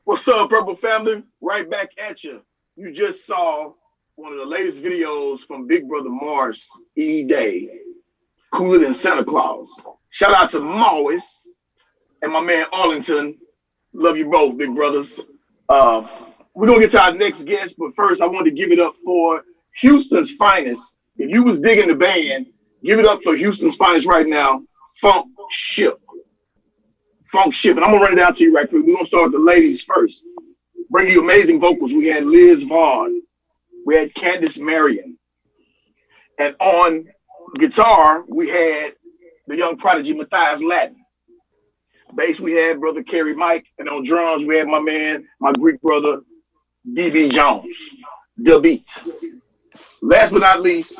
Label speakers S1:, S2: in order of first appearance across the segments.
S1: What's up, Purple Family? Right back at you. You just saw one of the latest videos from Big Brother Mars E Day, cooler than Santa Claus. Shout out to Morris and my man Arlington. Love you both, big brothers. We're gonna get to our next guest, but first I want to give it up for Houston's finest. If you was digging the band, give it up for Houston's finest right now, Funk Ship. Funk Ship. And I'm gonna run it down to you right quick. We're gonna start with the ladies first. Bring you amazing vocals. We had Liz Vaughn, we had Candice Marion, and on guitar we had the young prodigy Matthias Latin. Bass we had brother Kerry Mike, and on drums we had my man, my Greek brother DB Jones. The Beat. Last but not least,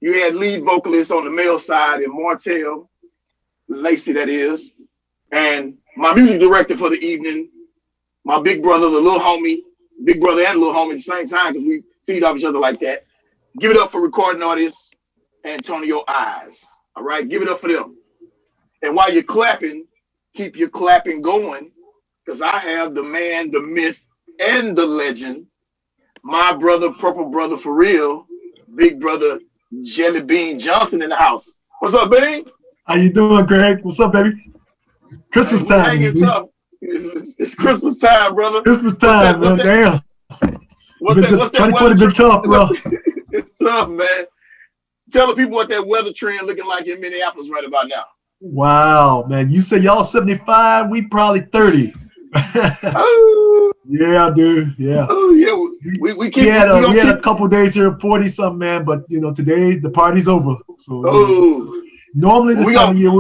S1: you had lead vocalist on the male side in Martell Lacey, that is, and my music director for the evening, my big brother, the little homie, big brother and little homie at the same time, because we feed off each other like that. Give it up for recording artist Antonio Eyes. All right, give it up for them. And while you're clapping, keep your clapping going, because I have the man, the myth, and the legend, my brother, purple brother for real, big brother Jellybean Johnson in the house. What's up, Bean?
S2: How you doing, Greg? What's up, baby? Christmas time.
S1: It's Christmas time, brother.
S2: Christmas time, man. Damn.
S1: What's that?
S2: 2020 been tough, bro.
S1: It's tough, man. Tell the people what that weather trend looking like in Minneapolis right about now.
S2: Wow, man. You say y'all 75, we probably 30.
S1: Oh.
S2: Yeah, dude. Yeah.
S1: Oh, yeah. We
S2: had a couple days here, 40 something, man. But you know, today the party's over. So normally this time of year,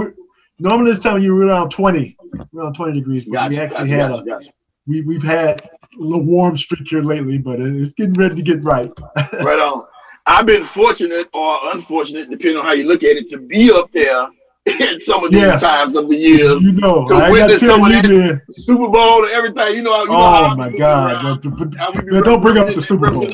S2: we're around 20 degrees. But we've had a little warm streak here lately, but it's getting ready to get right.
S1: Right on. I've been fortunate or unfortunate, depending on how you look at it, to be up there in some of these times of the year.
S2: You know,
S1: to witness some of that Super Bowl and everything. You know
S2: oh my God! Don't bring up the Super Bowl.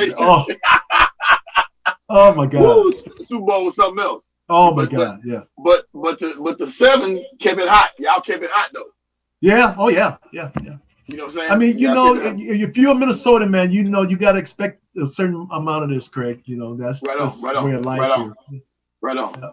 S2: Oh my God!
S1: Woo, Super Bowl was something else.
S2: Oh my God! Yeah.
S1: But the 7 kept it hot. Y'all kept it hot though.
S2: Yeah. Oh yeah. Yeah. Yeah.
S1: You know what I'm saying?
S2: I mean, you know, if you're a Minnesota man, you know you got to expect a certain amount of this, Craig. You know, that's
S1: right
S2: just
S1: on,
S2: the way of life here.
S1: Right on. Yeah.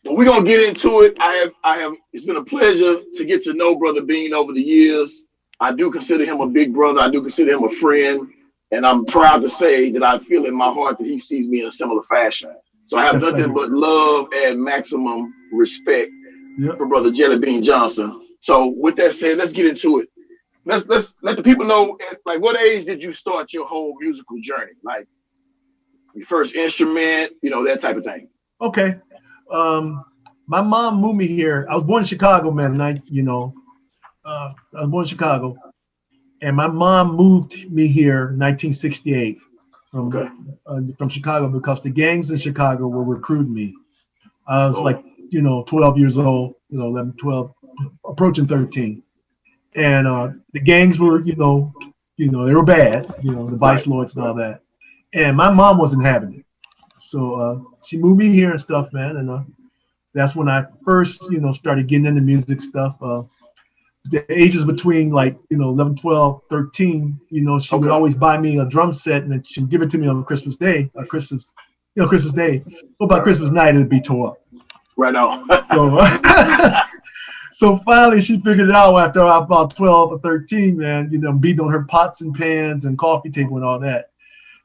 S1: But we're gonna get into it. I have. It's been a pleasure to get to know Brother Bean over the years. I do consider him a big brother. I do consider him a friend, and I'm proud to say that I feel in my heart that he sees me in a similar fashion. So I have nothing but love and maximum respect for Brother Jellybean Johnson. So with that said, let's get into it. Let's let the people know, like, what age did you start your whole musical journey? Like your first instrument, you know, that type of thing.
S2: Okay. My mom moved me here. I was born in Chicago, man. I was born in Chicago, and my mom moved me here in 1968 from Chicago because the gangs in Chicago were recruiting me. I was 12 years old, 11, 12, approaching 13. And the gangs were, they were bad, the vice lords and all that. And my mom wasn't having it. So she moved me here and stuff, man. And that's when I first, started getting into music stuff. The ages between 11, 12, 13, she would always buy me a drum set and then she'd give it to me on Christmas Day, Christmas Day. But by Christmas night, it'd be tore up.
S1: Right on.
S2: So finally, she figured it out after about 12 or 13, man, beating on her pots and pans and coffee table and all that.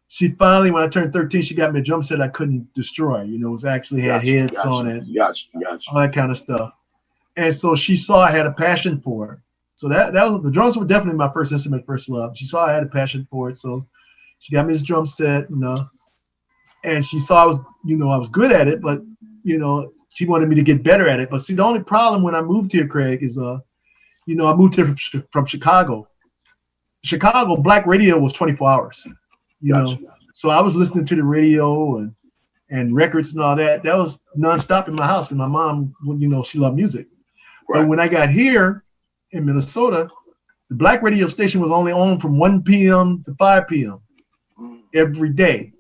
S2: She finally, when I turned 13, she got me a drum set I couldn't destroy. It was actually had heads on it, all that kind of stuff. And so she saw I had a passion for it. So that was, the drums were definitely my first instrument, first love. She saw I had a passion for it, so she got me this drum set, and she saw I was good at it, but she wanted me to get better at it. But see, the only problem when I moved here, Craig, is I moved here from Chicago. Chicago black radio was 24 hours. So I was listening to the radio and records and all that. That was nonstop in my house. And my mom, she loved music. Right. But when I got here in Minnesota, the black radio station was only on from 1 p.m. to 5 p.m. every day,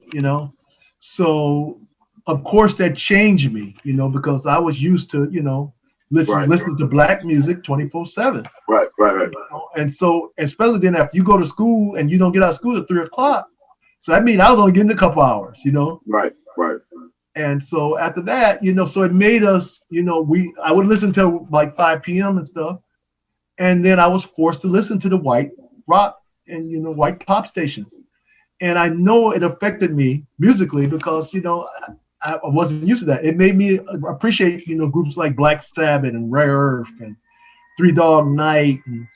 S2: So, of course, that changed me, because I was used to, listening to black music 24/7.
S1: Right. Right.
S2: And so, especially then after you go to school and you don't get out of school at 3 o'clock, so that means I was only getting a couple hours, you know.
S1: Right.
S2: And so after that, you know, so it made us, you know, I would listen till like 5 p.m. and stuff, and then I was forced to listen to the white rock and, you know, white pop stations. And I know it affected me musically because, you know, I wasn't used to that. It made me appreciate, you know, groups like Black Sabbath and Rare Earth and Three Dog Night and, you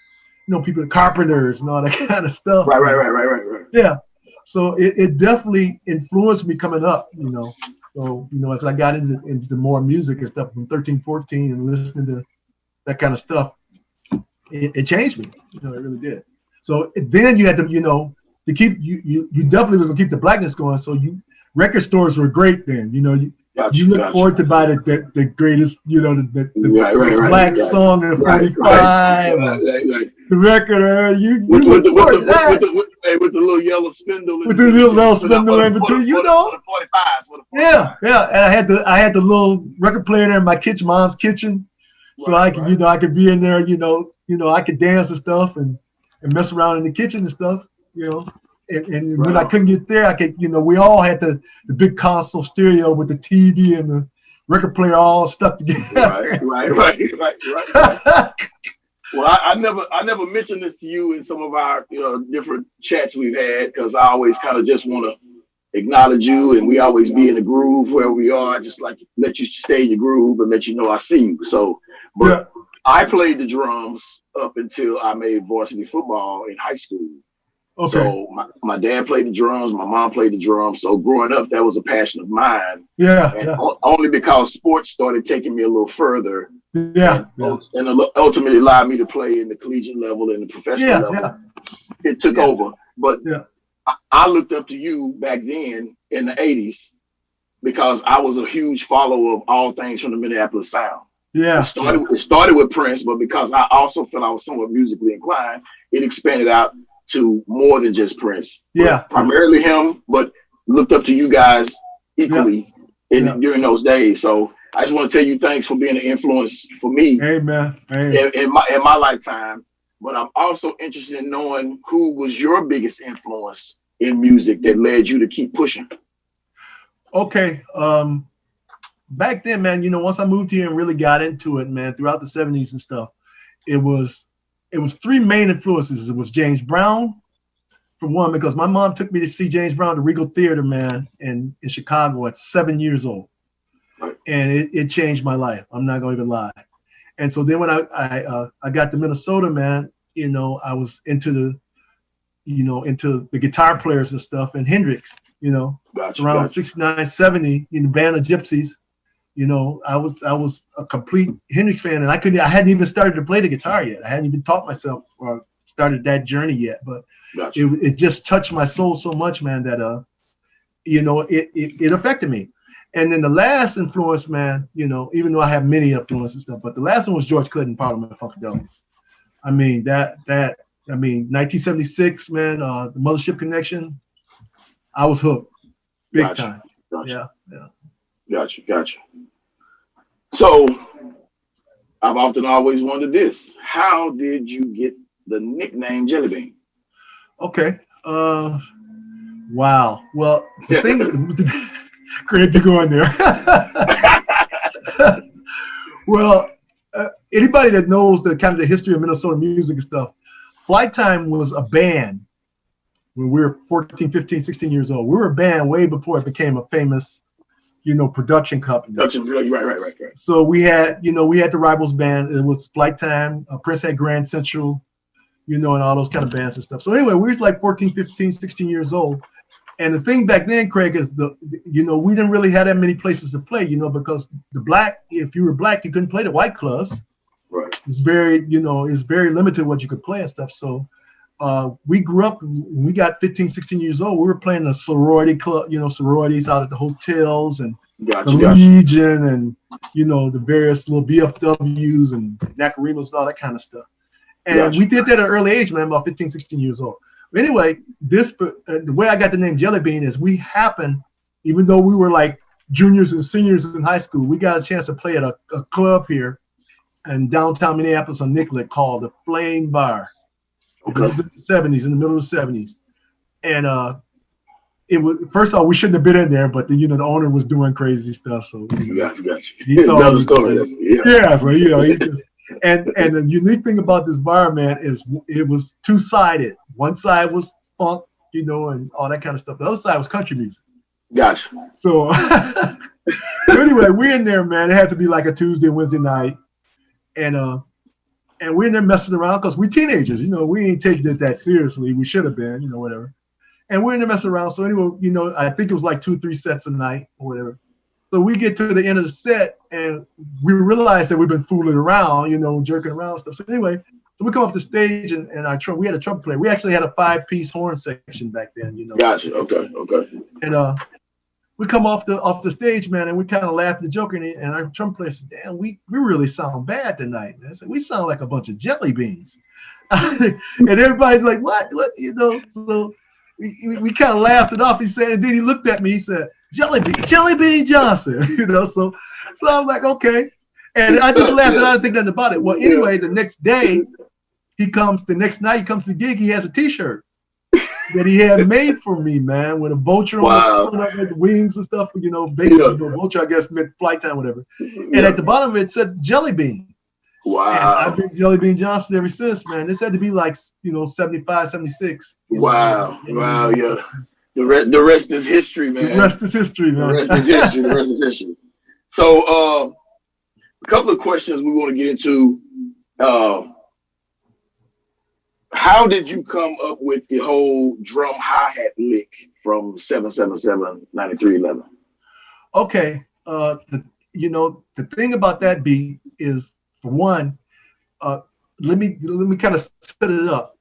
S2: know, people, Carpenters and all that kind of stuff.
S1: Right.
S2: Yeah. So it definitely influenced me coming up, you know. So, you know, as I got into more music and stuff from 13, 14 and listening to that kind of stuff, it changed me. You know, it really did. So then you had to, you know, to keep you definitely was gonna keep the blackness going. So record stores were great then. You know, you look forward to buy the greatest, you know, the black song in 45, the record. You
S1: with
S2: with
S1: the little yellow spindle.
S2: With the little yellow spindle in between, you know.
S1: For the 45s.
S2: Yeah. And I had the little record player there in my kitchen, mom's kitchen, so I could, you know, I could be in there, you know, I could dance and stuff and mess around in the kitchen and stuff, you know. And when I couldn't get there, I could, you know, we all had the big console stereo with the TV and the record player all stuck together.
S1: Right. Well, I never mentioned this to you in some of our different chats we've had because I always kind of just want to acknowledge you, and we always be in the groove where we are, just like let you stay in your groove and let you know I see you. So, but I played the drums up until I made varsity football in high school. Okay. So my dad played the drums, my mom played the drums. So growing up, that was a passion of mine. Only because sports started taking me a little further. And ultimately allowed me to play in the collegiate level and the professional level. It took over. But I looked up to you back then in the 80s because I was a huge follower of all things from the Minneapolis Sound. It started with Prince, but because I also felt I was somewhat musically inclined, it expanded out to more than just Prince. Primarily him, but looked up to you guys equally during those days. So I just want to tell you thanks for being an influence for me in my lifetime. But I'm also interested in knowing who was your biggest influence in music that led you to keep pushing. Okay. Back then, man, you know, once I moved here and really got into it, man, throughout the 70s and stuff, it was 3 main influences. It was James Brown, for one, because my mom took me to see James Brown at the Regal Theater, man, in Chicago at 7 years old. And it changed my life. I'm not going to even lie. And so then when I got to Minnesota, man, you know, I was into the guitar players and stuff, and Hendrix, you know, around 69, 70, in the Band of Gypsies. You know, I was a complete Hendrix fan, and I hadn't even started to play the guitar yet. I hadn't even taught myself or started that journey yet. But it just touched my soul so much, man, that you know, it affected me. And then the last influence, man, you know, even though I have many influences and stuff, but the last one was George Clinton, Parliament Funkadelic. I mean, 1976, man, the Mothership Connection, I was hooked, big time. Yeah. Gotcha. So I've often always wondered this: how did you get the nickname Jellybean? Okay. Wow. Well, the thing, great to go in there. Well, anybody that knows the kind of the history of Minnesota music and stuff, Flight Time was a band when we were 14, 15, 16 years old. We were a band way before it became a famous, you know, production company. Right. So we had the Rivals band. It was Flight Time. Prince had Grand Central, you know, and all those kind of bands and stuff. So anyway, we was like 14, 15, 16 years old. And the thing back then, Craig, is we didn't really have that many places to play, you know, because if you were black, you couldn't play the white clubs. Right. It's very limited what you could play and stuff. So we grew up, when we got 15, 16 years old, we were playing the sorority club, you know, sororities out at the hotels and the Legion and, you know, the various little VFWs and Nacarimas and all that kind of stuff. And we did that at an early age, man, about 15, 16 years old. But anyway, the way I got the name Jellybean is we happened, even though we were like juniors and seniors in high school, we got a chance to play at a club here
S2: in downtown Minneapolis on Nicollet called the Flame Bar.
S1: Okay.
S2: This was in the 70s, in the middle of the 70s. And it was, first of all, we shouldn't have been in there, but the owner was doing crazy stuff. So
S1: Gotcha.
S2: he thought
S1: Another story.
S2: yeah, so he's just and the unique thing about this bar, man, is it was two-sided. One side was funk, and all that kind of stuff. The other side was country music.
S1: Gotcha.
S2: So so anyway, we're in there, man. It had to be like a Tuesday, Wednesday night, and we're in there messing around because we're teenagers, we ain't taking it that seriously. We should have been, whatever. And we're in there messing around. So anyway, I think it was like 2-3 sets a night or whatever. So we get to the end of the set and we realize that we've been fooling around, jerking around and stuff. So anyway, so we come off the stage and we had a trumpet player. We actually had a 5-piece horn section back then,
S1: Gotcha. Okay.
S2: And we come off the stage, man, and we kind of laughing and joking. And our trumpet player said, "Damn, we really sound bad tonight." And I said, "We sound like a bunch of jelly beans." And everybody's like, "What?" So we kind of laughed it off. He said, and then he looked at me. He said, Jellybean Johnson." So I'm like, okay. And I just laughed and I didn't think nothing about it. Well, anyway, the next night he comes to the gig. He has a T-shirt that he had made for me, man, with a vulture on it, with the wings and stuff. Vulture, I guess, meant flight time, whatever. And at the bottom of it said Jellybean.
S1: Wow.
S2: And I've been Jellybean Johnson ever since, man. This had to be like, 75, 76.
S1: Wow. Yeah. The rest is history, man.
S2: The rest is history, man.
S1: The rest is history. So, a couple of questions we want to get into. How did you come up with the whole drum hi-hat lick from 777 9311?
S2: Okay. The thing about that beat is, for one, let me kind of set it up.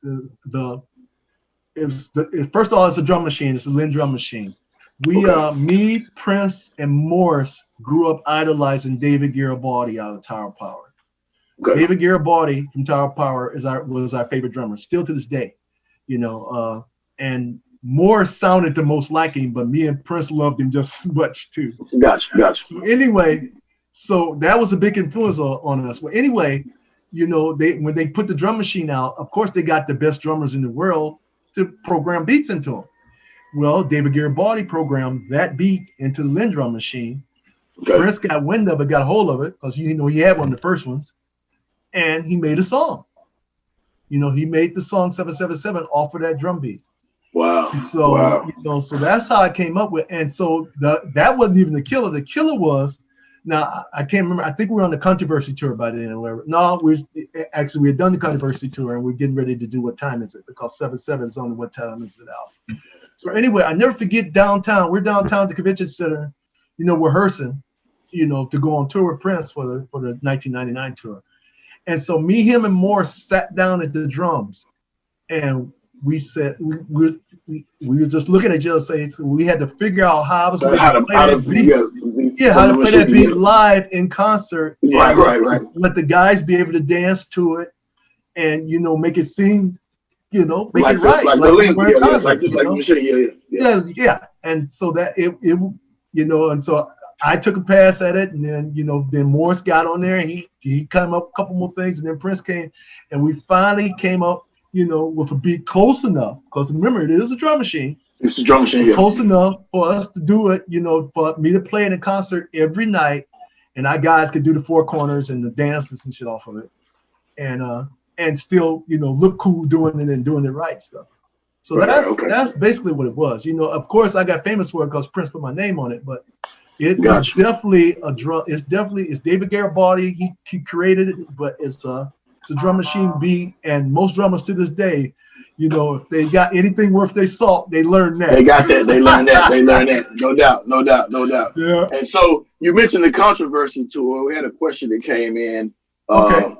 S2: First of all, it's a drum machine. It's a Linn drum machine. Me, Prince, and Morris grew up idolizing David Garibaldi out of Tower Power. Okay. David Garibaldi from Tower Power was our favorite drummer, still to this day. And Morris sounded the most like him, but me and Prince loved him just as much too.
S1: Gotcha.
S2: So anyway, so that was a big influence on us. Well, anyway, when they put the drum machine out, of course they got the best drummers in the world to program beats into them. Well, David Garibaldi programmed that beat into the Linn drum machine. Okay. Prince got wind of it, got a hold of it, because he had one of the first ones, and he made a song. He made the song 777 off of that drum beat.
S1: Wow.
S2: And so, so that's how I came up with. And so that wasn't even the killer. The killer was, now I can't remember. I think we were on the Controversy tour by then or whatever. No, we had done the Controversy tour and we're getting ready to do What Time Is It? Because 7/7 is on What Time Is It out. So anyway, I never forget downtown. We're downtown at the convention center, rehearsing, to go on tour with Prince for the 1999 tour. And so me, him, and Morris sat down at the drums, and we said we were just looking at each other, saying we had to figure out how I was going to play that beat. How to play that beat live in concert.
S1: Right.
S2: Let the guys be able to dance to it, and make it seem, make it right. Yeah. And so that it and so I took a pass at it, and then Morris got on there, and he came up a couple more things, and then Prince came, and we finally came up, with a beat close enough, because remember, it is a drum machine.
S1: It's a drum machine, yeah.
S2: Close enough for us to do it, for me to play it in concert every night, and our guys could do the four corners and the dances and shit off of it, and still, look cool doing it and doing it right stuff. So that's basically what it was. Of course, I got famous for it because Prince put my name on it, but it's definitely a drum. It's David Garibaldi. He created it, but it's a drum machine beat. And most drummers to this day, if they got anything worth their salt, they learn that.
S1: They got that. They learn that. No doubt.
S2: Yeah.
S1: And so you mentioned the Controversy tour. We had a question that came in.
S2: Okay.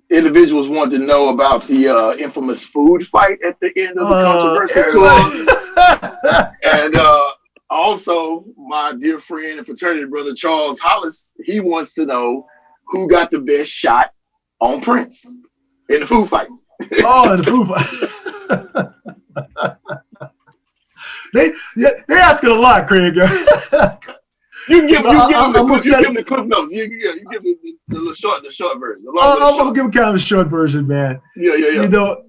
S1: Individuals wanted to know about the infamous food fight at the end of the Controversy tour. And also, my dear friend and fraternity brother Charles Hollis, he wants to know who got the best shot on Prince in the food fight.
S2: In the food fight. They asking a lot, Craig.
S1: You give him
S2: the
S1: clip notes. You give him the short version.
S2: I'm gonna give him kind of a short version, man.
S1: Yeah.
S2: You know,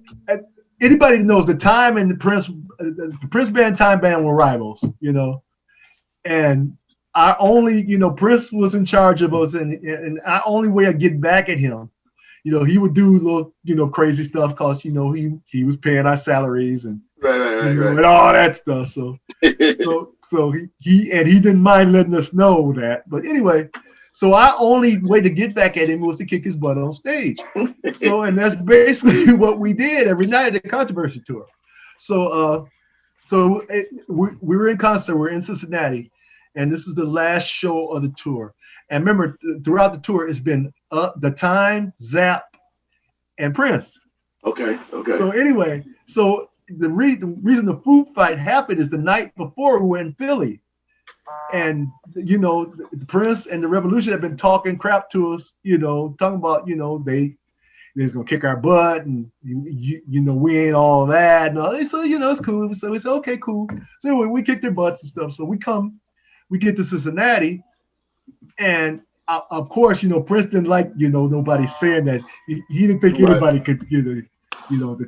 S2: anybody that knows the Time and the Prince band, Time band were rivals. You know, and our only, Prince was in charge of us, and our only way of getting back at him, he would do little, crazy stuff because, he was paying our salaries and and all that stuff. So he didn't mind letting us know that. But anyway, so our only way to get back at him was to kick his butt on stage. And that's basically what we did every night at the Controversy Tour. So we were in concert. We're in Cincinnati. And this is the last show of the tour. And remember, throughout the tour, it's been The Time, Zap, and Prince.
S1: Okay.
S2: So anyway, the reason the food fight happened is the night before we were in Philly. And, the Prince and the Revolution have been talking crap to us, talking about, they's going to kick our butt and, we ain't all that. And all. So, it's cool. So we said, okay, cool. So anyway, we kicked their butts and stuff. So we get to Cincinnati, and of course, Prince didn't like, nobody saying that. He didn't think anybody could, the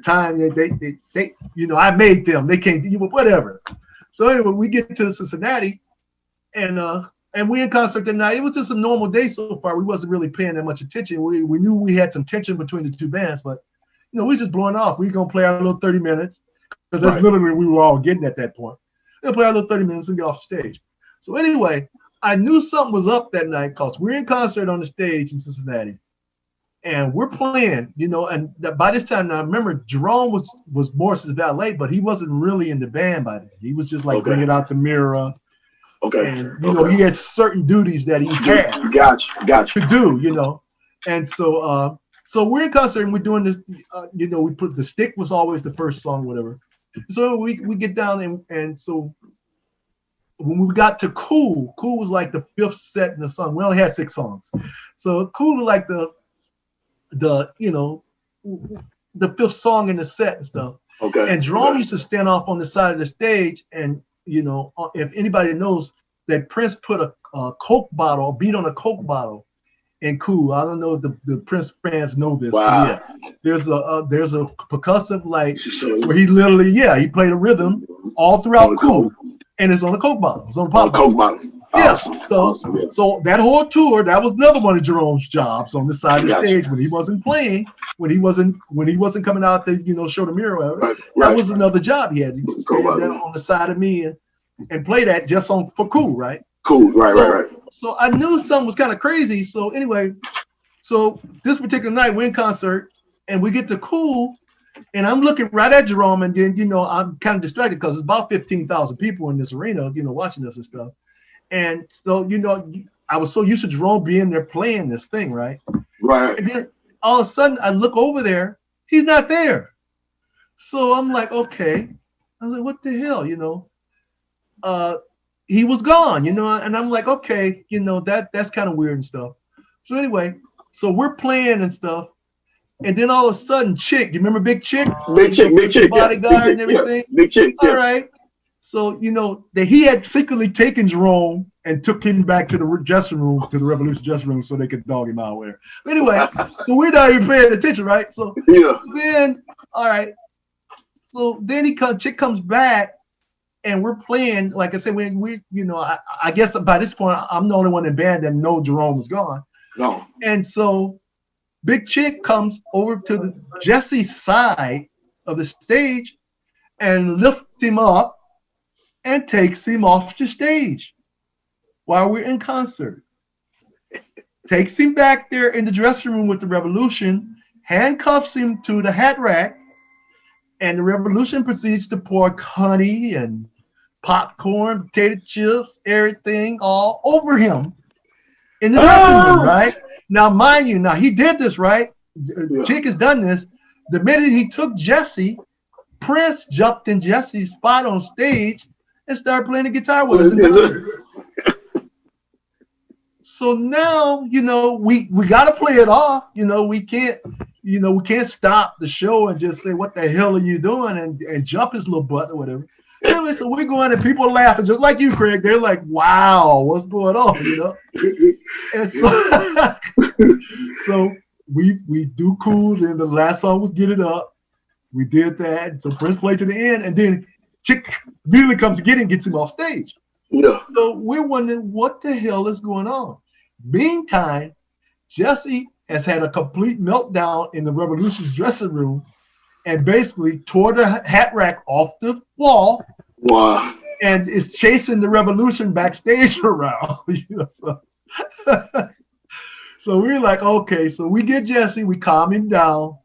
S2: Time they I made them. They can't, whatever. So anyway, we get to Cincinnati, and we in concert that night. It was just a normal day so far. We wasn't really paying that much attention. We knew we had some tension between the two bands, but we was just blowing off. We gonna play our little 30 minutes because that's literally what we were all getting at that point. We'll play our little 30 minutes and get off stage. So anyway, I knew something was up that night because we're in concert on the stage in Cincinnati, and we're playing, and by this time now, remember, Jerome was Morris's valet, but he wasn't really in the band by then. He was just like bringing out the mirror.
S1: Okay.
S2: And, he had certain duties that he had
S1: Gotcha.
S2: to do, And so we're in concert and we're doing this, we put The Stick was always the first song, whatever. So we get down and so when we got to Cool was like the fifth set in the song. We only had 6 songs. So Cool was like the fifth song in the set and stuff.
S1: Okay.
S2: And Jerome used to stand off on the side of the stage, and if anybody knows that Prince put a Coke bottle, a beat on a Coke bottle in Cool. I don't know if the Prince fans know this.
S1: Wow.
S2: But yeah, there's a percussive where he literally he played a rhythm all throughout Cool. And it's on the Coke bottle. It's on the pop
S1: Coke bottle.
S2: Yeah.
S1: Awesome.
S2: So that whole tour, that was another one of Jerome's jobs on the side of the stage when he wasn't playing, when he wasn't coming out to show the mirror. Right. That was another job he had. He used to stand there on the side of me and play that just for Cool, right?
S1: Cool. Right.
S2: So I knew something was kind of crazy. So anyway, this particular night we're in concert and we get to Cool. And I'm looking right at Jerome, and then, I'm kind of distracted because it's about 15,000 people in this arena, watching us and stuff. And so, I was so used to Jerome being there playing this thing, right?
S1: Right.
S2: And then all of a sudden, I look over there, he's not there. So I'm like, okay. I was like, what the hell, he was gone, and I'm like, okay, that's kind of weird and stuff. So anyway, so we're playing and stuff. And then all of a sudden, Chick, you remember Big Chick?
S1: Big Chick,
S2: bodyguard and everything.
S1: Yeah. Big Chick,
S2: All right. So, that he had secretly taken Jerome and took him back to the dressing room, to the Revolution dressing room, so they could dog him out there. But anyway, so we're not even paying attention, right? So then, all right. So then Chick comes back, and we're playing. Like I said, I guess by this point, I'm the only one in the band that know Jerome was gone.
S1: No.
S2: And so Big Chick comes over to Jesse's side of the stage and lifts him up and takes him off the stage while we're in concert. Takes him back there in the dressing room with the Revolution, handcuffs him to the hat rack, and the Revolution proceeds to pour honey and popcorn, potato chips, everything all over him in the dressing room, right? Now, mind you, he did this, right? Chick has done this. The minute he took Jesse, Prince jumped in Jesse's spot on stage and started playing the guitar with us. So now, we got to play it off. We can't stop the show and just say, what the hell are you doing? And jump his little butt or whatever. anyway, so we're going and people are laughing just like you, Craig. They're like, "Wow, what's going on?" You know. And so, so we do cool. Then the last song was "Get It Up." We did that. So Prince played to the end, and then Chick immediately comes to get him, gets him off stage.
S1: Yeah.
S2: So we're wondering what the hell is going on. Meantime, Jesse has had a complete meltdown in the Revolution's dressing room and basically tore the hat rack off the wall.
S1: Wow.
S2: And is chasing the Revolution backstage around. You know, so we're like, okay, so we get Jesse, we calm him down.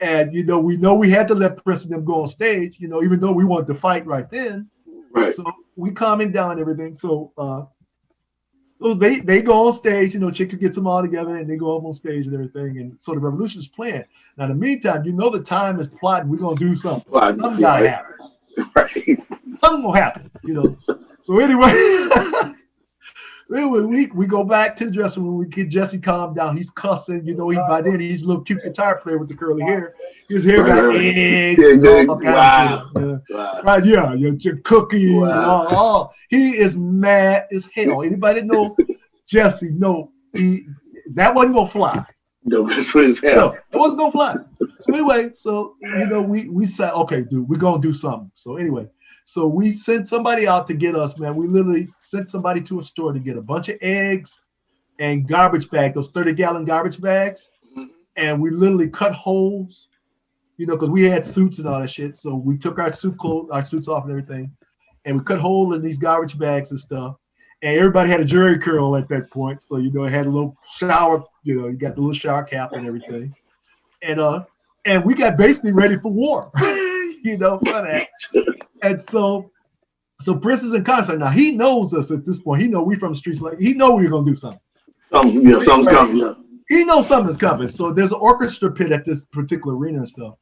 S2: And, you know we had to let Prince and them go on stage, you know, even though we wanted to fight right then.
S1: Right.
S2: So we calm him down and everything. So they go on stage, you know, Chica gets them all together and they go up on stage and everything. And so the Revolution is playing. Now, in the meantime, you know the time is plotting. We're going to do something. Something got to happen.
S1: Right.
S2: Something will happen, you know. So anyway, we go back to the dressing room. We get Jesse calmed down. He's cussing, you know. By then he's a little cute guitar player with the curly hair. His hair got eggs and all kinds of shit. Right? Yeah, your cookies and all. He is mad as hell. Anybody know Jesse? No, that wasn't gonna fly.
S1: No, that's what his hell.
S2: No, it wasn't gonna fly. So anyway, so you know, we said, okay, dude, we're gonna do something. So anyway. So we sent somebody out to get us, man. We literally sent somebody to a store to get a bunch of eggs and garbage bags, those 30-gallon garbage bags. Mm-hmm. And we literally cut holes, you know, because we had suits and all that shit. So we took our suits off and everything. And we cut holes in these garbage bags and stuff. And everybody had a jerry curl at that point. So, you know, it had a little shower, you know, you got the little shower cap and everything. And we got basically ready for war, you know, for that. And so Prince is in concert. Now, he knows us at this point. He know we from the streets. Like, he know we're going to do something.
S1: Something's coming. Yeah.
S2: He knows something's coming. So there's an orchestra pit at this particular arena and stuff.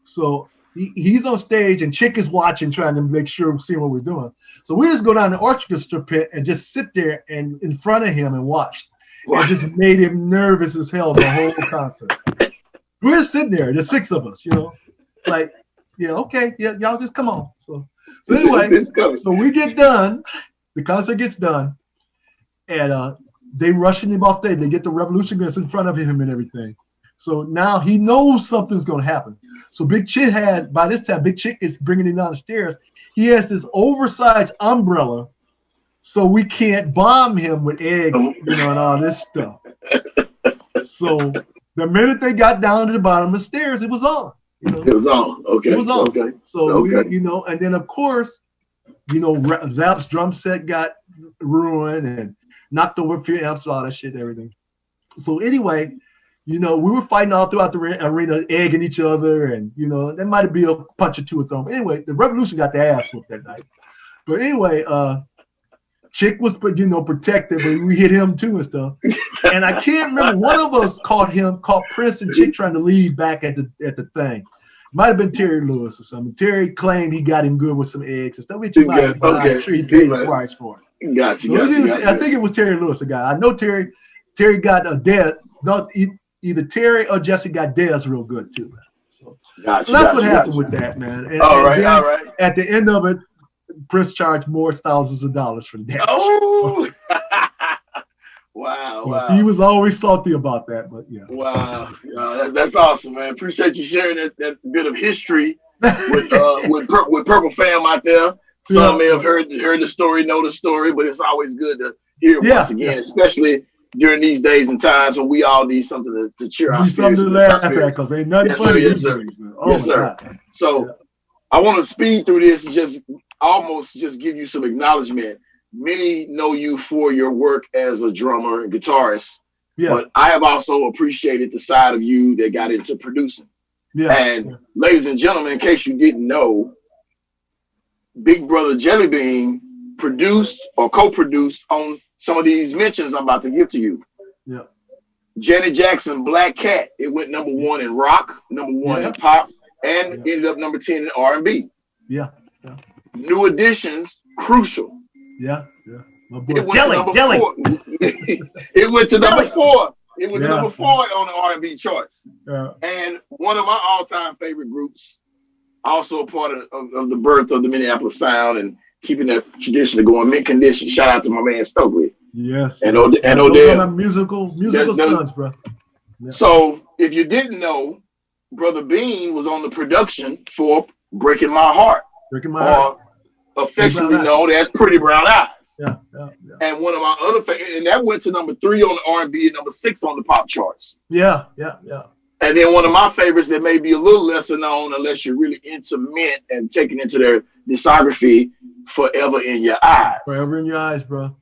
S2: So he's on stage and Chick is watching, trying to make sure, see what we're doing. So we just go down the orchestra pit and just sit there and in front of him and watch. Wow. It just made him nervous as hell the whole concert. We're sitting there, there's 6 of us, you know, like, yeah, okay, yeah, y'all just come on. So anyway, so we get done, the concert gets done, and they rushing him off stage. They get the Revolution guns in front of him and everything. So now he knows something's going to happen. So Big Chick by this time, Big Chick is bringing him down the stairs. He has this oversized umbrella, so we can't bomb him with eggs, you know, and all this stuff. So the minute they got down to the bottom of the stairs, it was on. You know?
S1: It was on. Okay.
S2: It was on.
S1: Okay.
S2: So we, you know, and then of course, you know, Zap's drum set got ruined and knocked over a few amps, all that shit, everything. So anyway, you know, we were fighting all throughout the arena, egging each other, and you know, there might be a punch or two of them. Anyway, the Revolution got their ass whooped that night. But anyway, Chick was, you know, protected, but we hit him too and stuff. And I can't remember, one of us caught Prince and Chick trying to leave back at the thing. Might have been Terry Lewis or something. Terry claimed he got him good with some eggs and stuff, which I'm sure he paid the price for it.
S1: Gotcha.
S2: I think it was Terry Lewis, the guy. I know Terry got a dead. No, either Terry or Jesse got Dez real good too. So that's what happened with that, man. And,
S1: all right.
S2: At the end of it, Prince charged more thousands of dollars for the damage.
S1: Oh, wow.
S2: He was always salty about that, but yeah.
S1: Wow, that's awesome, man. Appreciate you sharing that bit of history with Purple Fam out there. Some may have heard the story, know the story, but it's always good to hear it once again, especially during these days and times when we all need something to cheer our spirits.
S2: Something to laugh at, because ain't nothing funny these days, man.
S1: Yes, sir. God. So I want to speed through this and just give you some acknowledgement. Many know you for your work as a drummer and guitarist, but I have also appreciated the side of you that got into producing. Ladies and gentlemen, in case you didn't know, Big Brother Jellybean produced or co-produced on some of these mentions I'm about to give to you.
S2: Yeah.
S1: Janet Jackson, Black Cat, it went number 1 in rock, number 1 in pop, and ended up number 10 in R&B.
S2: Yeah.
S1: New Editions, Crucial.
S2: Yeah. My boy.
S1: Jelly. It went to number 4. It was number 4 on the R&B charts. And one of my all-time favorite groups, Also a part of the birth of the Minneapolis sound and keeping that tradition going. Mint condition. Shout out to my man Stokely.
S2: Yes.
S1: And
S2: Yes.
S1: and
S2: Those are
S1: Odell.
S2: my musical sons, bro. Yeah.
S1: So if you didn't know, Brother Bean was on the production for Breaking My Heart,
S2: Breaking My Heart,
S1: or affectionately known as Pretty Brown Eyes.
S2: Yeah.
S1: And one of my other and that went to number 3 on the R&B and number 6 on the pop charts.
S2: Yeah.
S1: And then one of my favorites that may be a little lesser known unless you're really into Mint and taking into their discography, Forever in Your Eyes.
S2: Forever in Your Eyes, bro.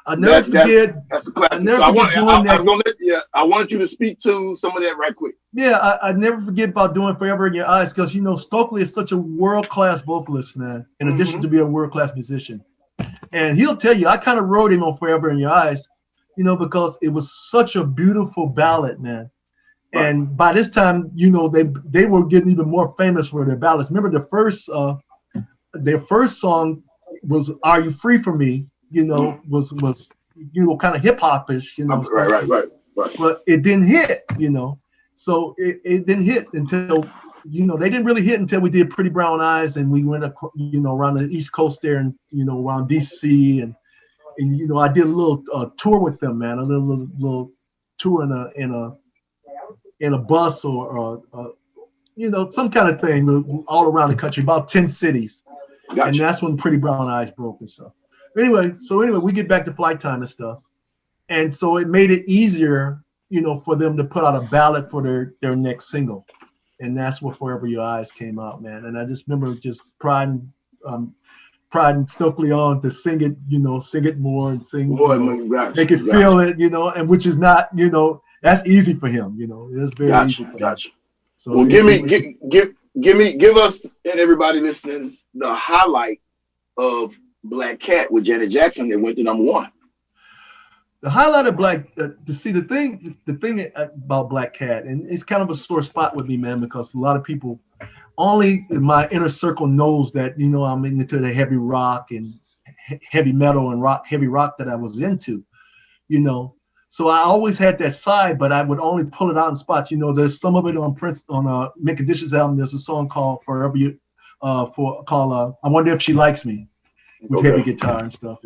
S2: I never forget.
S1: That's a classic.
S2: I never forget
S1: I wanted you to speak to some of that right quick.
S2: Yeah, I never forget about doing Forever in Your Eyes because, you know, Stokely is such a world-class vocalist, man, in addition to being a world-class musician. And he'll tell you, I kind of wrote him on Forever in Your Eyes, you know, because it was such a beautiful ballad, man. Right. And by this time, you know, they were getting even more famous for their ballads. Remember their first song was "Are You Free for Me?" You know, was you know, kind of hip hopish, you know.
S1: Right.
S2: But it didn't hit, you know. So it didn't hit until, you know, they didn't really hit until we did Pretty Brown Eyes, and we went, you know, around the East Coast there, and, you know, around DC, and you know, I did a little tour with them, man, a little tour in a bus or you know, some kind of thing all around the country, about 10 cities. Gotcha. And that's when Pretty Brown Eyes broke and stuff. Anyway, we get back to Flight Time and stuff. And so it made it easier, you know, for them to put out a ballad for their next single. And that's where Forever Your Eyes came out, man. And I just remember just priding Stokely on to sing it, you know, sing it more and sing more, make it feel it, you know, and which is not, you know, that's easy for him, you know. It's very easy for him. So
S1: well, give us and everybody listening the highlight of Black Cat with Janet Jackson that went to number 1.
S2: The highlight of the thing about Black Cat, and it's kind of a sore spot with me, man, because a lot of people only in my inner circle knows that, you know, I'm into the heavy rock and heavy metal and heavy rock that I was into, you know. So I always had that side, but I would only pull it out in spots. You know, there's some of it on Mint Condition's album. There's a song called Forever You, called I Wonder If She Likes Me, with heavy guitar and stuff.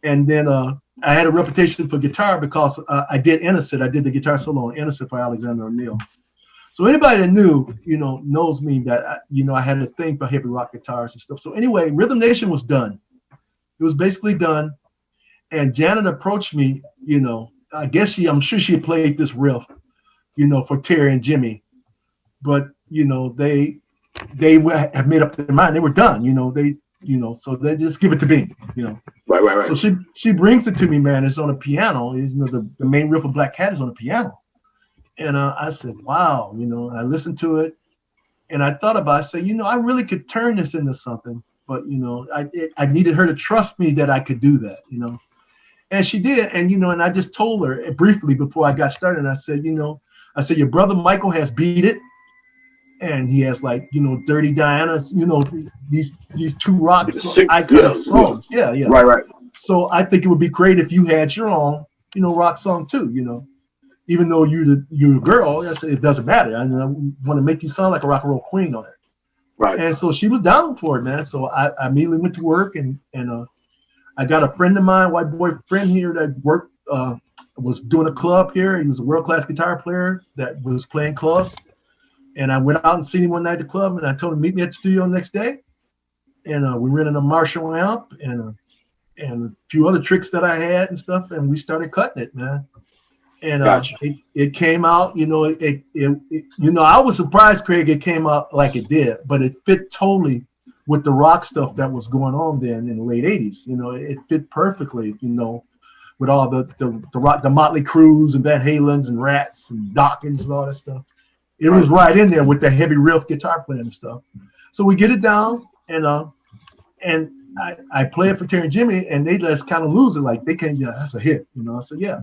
S2: And then I had a reputation for guitar because I did Innocent. I did the guitar solo on Innocent for Alexander O'Neal. So anybody that knew, you know, knows me that, you know, I had a thing for heavy rock guitars and stuff. So anyway, Rhythm Nation was done. It was basically done. And Janet approached me, you know, I'm sure she had played this riff, you know, for Terry and Jimmy, but, you know, they have made up their mind. They were done, you know, so they just give it to me, you know.
S1: Right.
S2: So she brings it to me, man. It's on a piano. It's, you know, the main riff of Black Cat is on a piano. And I said, wow, you know, I listened to it and I thought about it. I said, you know, I really could turn this into something, but, you know, I needed her to trust me that I could do that, you know. And she did. And, you know, and I just told her briefly before I got started, and I said, you know, your brother Michael has Beat It. And he has, like, you know, Dirty Diana, you know, these 2 rock iconic songs. Yeah.
S1: Right.
S2: So I think it would be great if you had your own, you know, rock song too, you know. Even though you're a girl, it doesn't matter. I want to make you sound like a rock and roll queen on it.
S1: Right.
S2: And so she was down for it, man. So I immediately went to work and I got a friend of mine, white boy friend here that worked, was doing a club here. He was a world-class guitar player that was playing clubs. And I went out and seen him one night at the club, and I told him to meet me at the studio the next day. And we rented a Marshall amp and a few other tricks that I had and stuff, and we started cutting it, man. And
S1: gotcha.
S2: It came out, you know, you know, I was surprised, Craig, it came out like it did, but it fit totally with the rock stuff that was going on then in the late 80s. You know, it fit perfectly, you know, with all the rock, the Motley Crues and Van Halen's and Rats and Dawkins and all that stuff. It was right in there with the heavy riff guitar playing and stuff. So we get it down, and I play it for Terry and Jimmy, and they just kind of lose it. Like, they can't, yeah, that's a hit, you know. I said, yeah.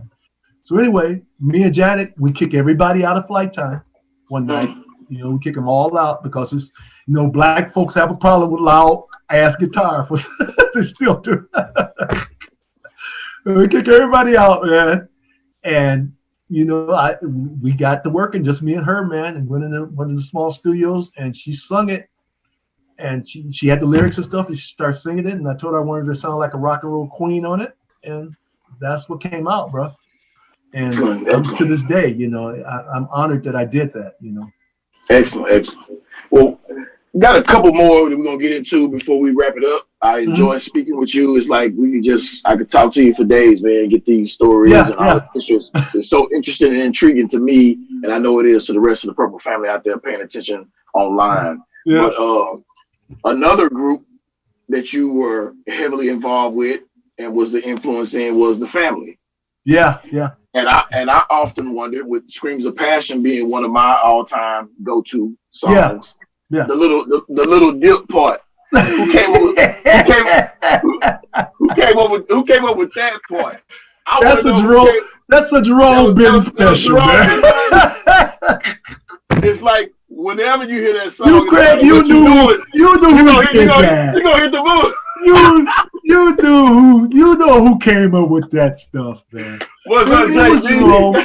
S2: So anyway, me and Janet, we kick everybody out of Flight Time one night. You know, we kick them all out because it's, you know, black folks have a problem with loud ass guitar. They still do. We kick everybody out, man. And, you know, we got to working, just me and her, man, and went into one of the small studios, and she sung it. And she had the lyrics and stuff, and she started singing it. And I told her I wanted her to sound like a rock and roll queen on it, and that's what came out, bro. And to this day, you know, I'm honored that I did that, you know.
S1: Excellent, excellent. Well, got a couple more that we're gonna get into before we wrap it up. I enjoy speaking with you. It's like I could talk to you for days, man. Get these stories and all the histories. It's so interesting and intriguing to me, and I know it is to the rest of the Purple family out there paying attention online.
S2: Yeah.
S1: But another group that you were heavily involved with and was the influence in was the Family.
S2: Yeah, yeah.
S1: And I often wonder, with Screams of Passion being one of my all-time go-to songs,
S2: yeah.
S1: the little dip part. Who came up with that part?
S2: That's a Jerome Ben special, man.
S1: It's like whenever you hear that song,
S2: you Craig, you knew who did that.
S1: You gonna hit the moon.
S2: You know who came up with that stuff, man. It was Jerome.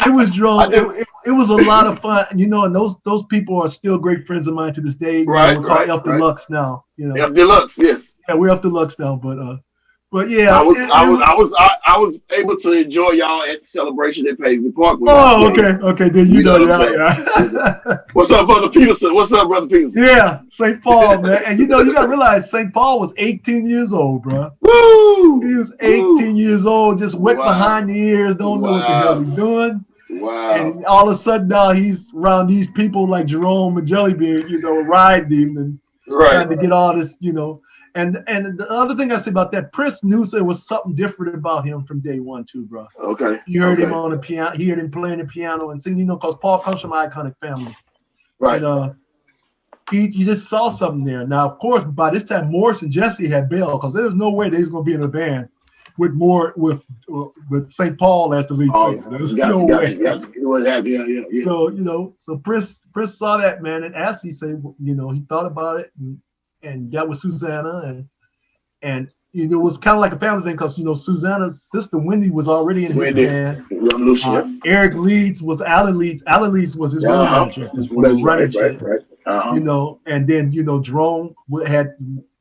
S2: It was Jerome. It was a lot of fun, you know. And those people are still great friends of mine to this day.
S1: Right,
S2: we're called F Deluxe now. You know,
S1: F Deluxe, yes.
S2: Yeah, we're F Deluxe now, but yeah.
S1: I was able to enjoy y'all at the celebration at Paisley Park.
S2: Oh, okay. Then you know that.
S1: What's up, Brother Peterson? What's up, Brother Peterson?
S2: Yeah, St. Paul, man. And you know, you gotta realize St. Paul was 18 years old, bro.
S1: Woo!
S2: He was 18 years old, just wet behind the ears, don't know what the hell he's doing.
S1: Wow.
S2: And all of a sudden now he's around these people like Jerome and Jellybean, you know, riding him and trying to get all this, you know. And the other thing I say about that, Prince knew there was something different about him from day one too, bro.
S1: Okay.
S2: You heard him on the piano, he heard him playing the piano and singing, you know, because Paul comes from an iconic family.
S1: Right.
S2: And he just saw something there. Now, of course, by this time, Morris and Jesse had bailed because there was no way they was going to be in a band with St. Paul as the lead singer. There's no way.
S1: Yeah.
S2: So, you know, Prince saw that, man, and asked, he said, you know, he thought about it and got with Susanna and you know, it was kind of like a family thing because, you know, Susanna's sister Wendy was already in his band. Eric Leeds was Alan Leeds. Alan Leeds was his manager at this point, running shit. You know, and then, you know, Jerome had,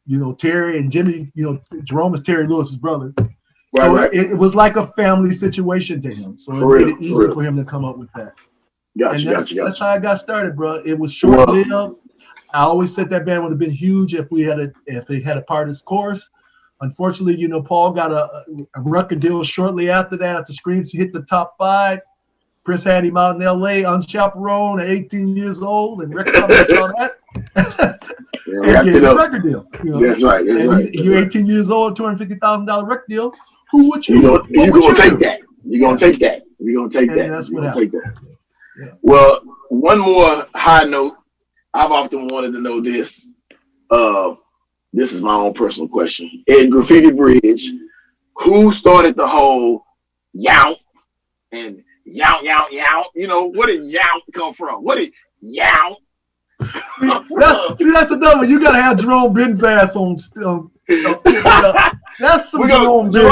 S2: you know, Terry and Jimmy, you know, Jerome is Terry Lewis's brother. So it was like a family situation to him. So it made it easy for him to come up with that. That's how I got started, bro. It was short-lived. I always said that band would have been huge if they had a part of this course. Unfortunately, you know, Paul got a record deal shortly after that. After Screams, he hit the top 5. Prince had him out in L.A. unchaperoned at 18 years old, and record company saw that. And gave him a record deal. You know?
S1: That's right.
S2: You're 18 years old, $250,000 record deal. Who would you?
S1: You're gonna take that. You're gonna take that. You're gonna take that.
S2: That's what happened.
S1: Yeah. Well, one more high note. I've often wanted to know this. This is my own personal question. In Graffiti Bridge, who started the whole yow and yow? You know, where did yow come from? What did yow?
S2: That's another one. You gotta have Jerome Ben's ass on. That's some Jerome Ben.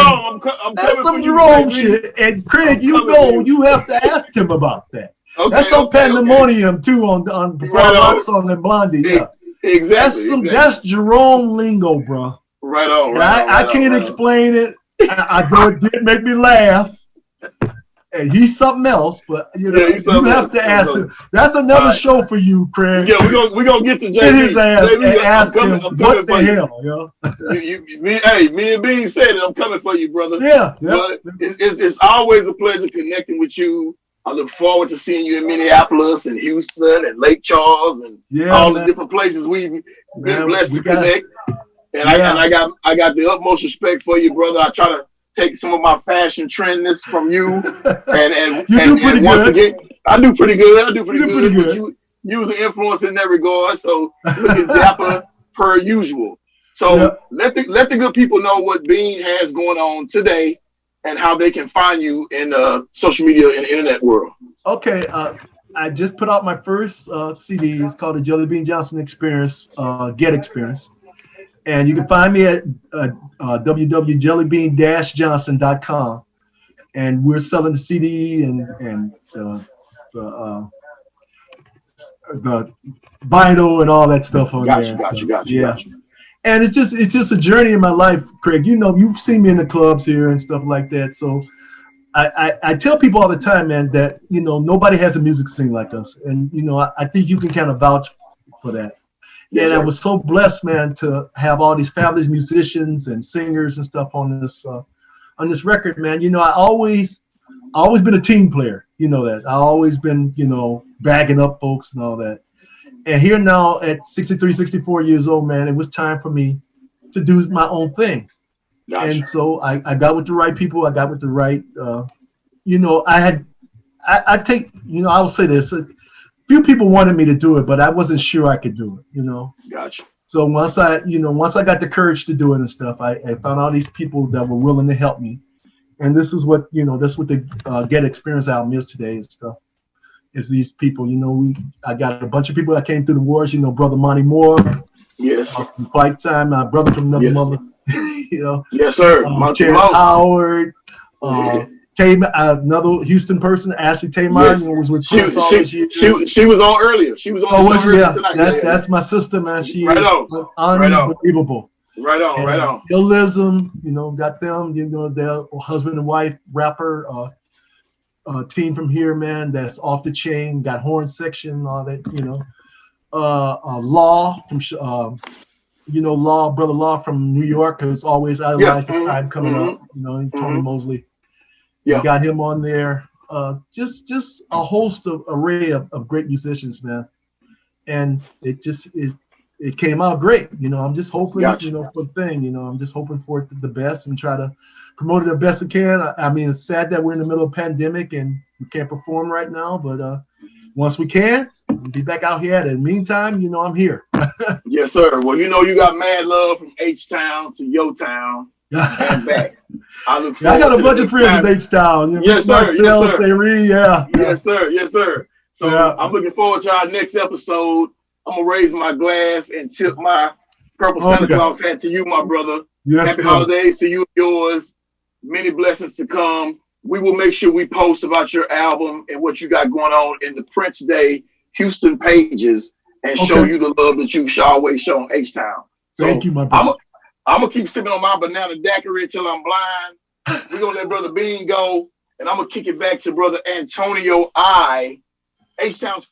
S2: That's some Jerome shit. And Craig, you know, you have to ask him about that. That's on Pandemonium too on Rock Song and Blondie. Yeah.
S1: Exactly.
S2: That's Jerome lingo, bro.
S1: Right on.
S2: I can't explain it. I know it did make me laugh. And he's something else, but you know, you have to ask him. That's another show for you, Craig.
S1: Yeah, we're gonna get to JB.
S2: Get his ass and ask him what the hell, yo.
S1: Me and Bean said it. I'm coming for you, brother.
S2: Yeah.
S1: But it's always a pleasure connecting with you. I look forward to seeing you in Minneapolis and Houston and Lake Charles and all the different places we've been blessed to connect. And I got the utmost respect for you, brother. I try to take some of my fashion trendness from you, and once again, I do pretty good. You was an influence in that regard, so looking dapper per usual. So let the good people know what Bean has going on today and how they can find you in social media and internet world.
S2: Okay, I just put out my first CD. It's called the Jellybean Johnson Experience, Get Experience. And you can find me at www.jellybean-johnson.com. And we're selling the CD and the vinyl and all that stuff on there.
S1: Got you.
S2: And it's just a journey in my life, Craig. You know, you've seen me in the clubs here and stuff like that. So I tell people all the time, man, that, you know, nobody has a music scene like us. And, you know, I think you can kind of vouch for that.
S1: Yes,
S2: and
S1: sir.
S2: I was so blessed, man, to have all these fabulous musicians and singers and stuff on this record, man. You know, I always been a team player. You know that. I always been, you know, bagging up folks and all that. And here now at 63, 64 years old, man, it was time for me to do my own thing.
S1: Gotcha.
S2: And so I got with the right people. I got with the right, you know, I take, you know, I will say this. A few people wanted me to do it, but I wasn't sure I could do it, you know.
S1: Gotcha.
S2: So once I got the courage to do it and stuff, I found all these people that were willing to help me. And this is what, you know, that's what the Get Experience album is today and stuff. Is these people, you know, I got a bunch of people that came through the wars, you know, Brother Monty Moore.
S1: Yes.
S2: From Fight Time, my brother from Another Mother. You know.
S1: Yes, sir.
S2: Terrence Howard. Another Houston person, Ashley Tamar, you know, was with Prince all this year.
S1: She was on earlier. She was on earlier tonight.
S2: That's my sister, man. She
S1: right
S2: is
S1: on.
S2: Unbelievable.
S1: Right on.
S2: Illism, you know, got them, you know, their husband and wife rapper, team from here, man, that's off the chain, got horn section, all that, you know. Law from you know, Brother Law from New York, who's always idolized the time coming up, you know, and Tony Mosley. Yeah. We got him on there. Just a host of array of great musicians, man. And it came out great. You know, I'm just hoping, you know, for the thing, you know, I'm just hoping for it the best and try to promote it the best I can. I mean, it's sad that we're in the middle of a pandemic and we can't perform right now, but once we can, we'll be back out here. In the meantime, you know, I'm here.
S1: Yes, sir. Well, you know, you got mad love from H-Town to Yo Town and back. I
S2: got a bunch of friends in H-Town. You know,
S1: yes, sir.
S2: Marcel, Seri,
S1: Yes, sir. So I'm looking forward to our next episode. I'm going to raise my glass and tip my purple Santa Claus hat to you, my brother.
S2: Yes,
S1: Happy holidays to you and yours. Many blessings to come. We will make sure we post about your album and what you got going on in the Prince Day Houston pages and show you the love that you've always shown H-Town. So
S2: thank you, my brother.
S1: I'm going to keep sipping on my banana daiquiri until I'm blind. We're going to let Brother Bean go, and I'm going to kick it back to Brother Antonio I. H-Town's